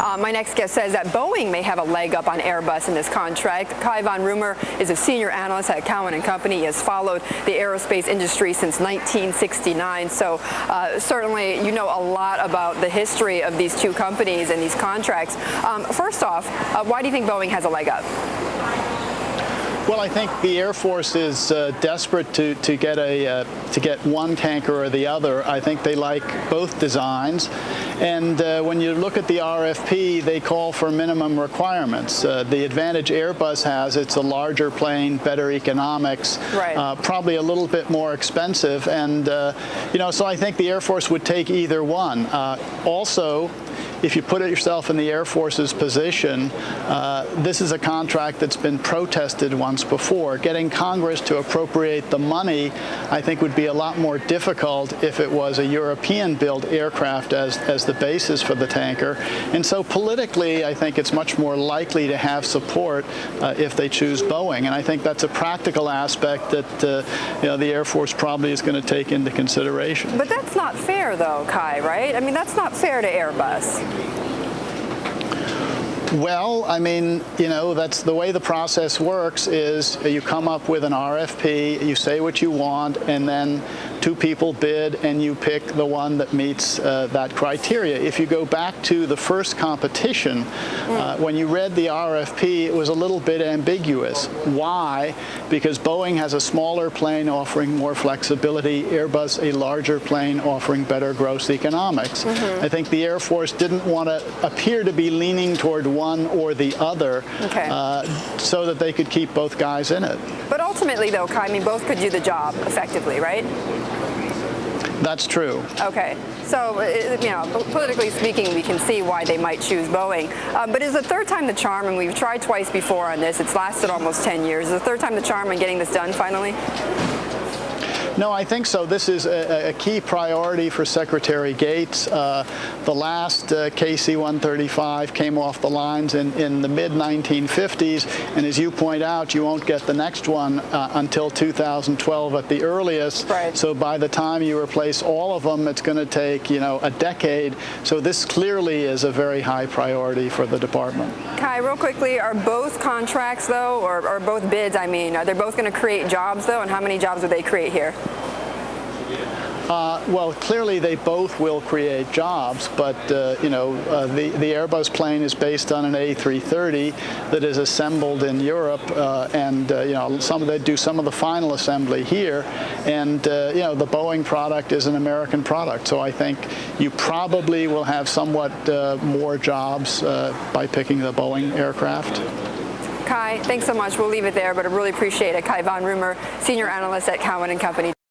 My next guest says that Boeing may have a leg up on Airbus in this contract. Cai Von Rumohr is a senior analyst at Cowen Co. He has followed the aerospace industry since 1969. So certainly you know a lot about the history of these two companies and these contracts. First off, why do you think Boeing has a leg up? Well, I think the Air Force is desperate to get one tanker or the other. I think they like both designs. And when you look at the RFP, they call for minimum requirements. The advantage Airbus has, it's a larger plane, better economics, right. Probably a little bit more expensive. And, so I think the Air Force would take either one. Also, if you put yourself in the Air Force's position, this is a contract that's been protested once before. Getting Congress to appropriate the money, I think, would be a lot more difficult if it was a European-built aircraft as the basis for the tanker. And so politically, I think it's much more likely to have support if they choose Boeing. And I think that's a practical aspect that the Air Force probably is going to take into consideration. But that's not fair, though, Cai, right? I mean, that's not fair to Airbus. Well, I mean, that's the way the process works is you come up with an RFP, you say what you want, and then two people bid, and you pick the one that meets that criteria. If you go back to the first competition, when you read the RFP, it was a little bit ambiguous. Why? Because Boeing has a smaller plane offering more flexibility, Airbus a larger plane offering better gross economics. I think the Air Force didn't want to appear to be leaning toward one or the other, so that they could keep both guys in it. But ultimately, though, Cai, I mean, both could do the job effectively, right? That's true. Okay. So, politically speaking, we can see why they might choose Boeing. But is the third time the charm, and we've tried twice before on this, it's lasted almost 10 years, is the third time the charm in getting this done finally? No, I think so. This is a key priority for Secretary Gates. The last KC-135 came off the lines in the mid-1950s, and as you point out, you won't get the next one until 2012 at the earliest. Right. So by the time you replace all of them, it's going to take, a decade. So this clearly is a very high priority for the department. Cai, real quickly, are both contracts, though, or both bids, I mean, are they both going to create jobs, though, and how many jobs would they create here? Well, clearly they both will create jobs, but the Airbus plane is based on an A330 that is assembled in Europe, and they do some of the final assembly here, and the Boeing product is an American product. So I think you probably will have somewhat more jobs by picking the Boeing aircraft. Cai, thanks so much. We'll leave it there, but I really appreciate it. Cai Von Rumohr, senior analyst at Cowen Co.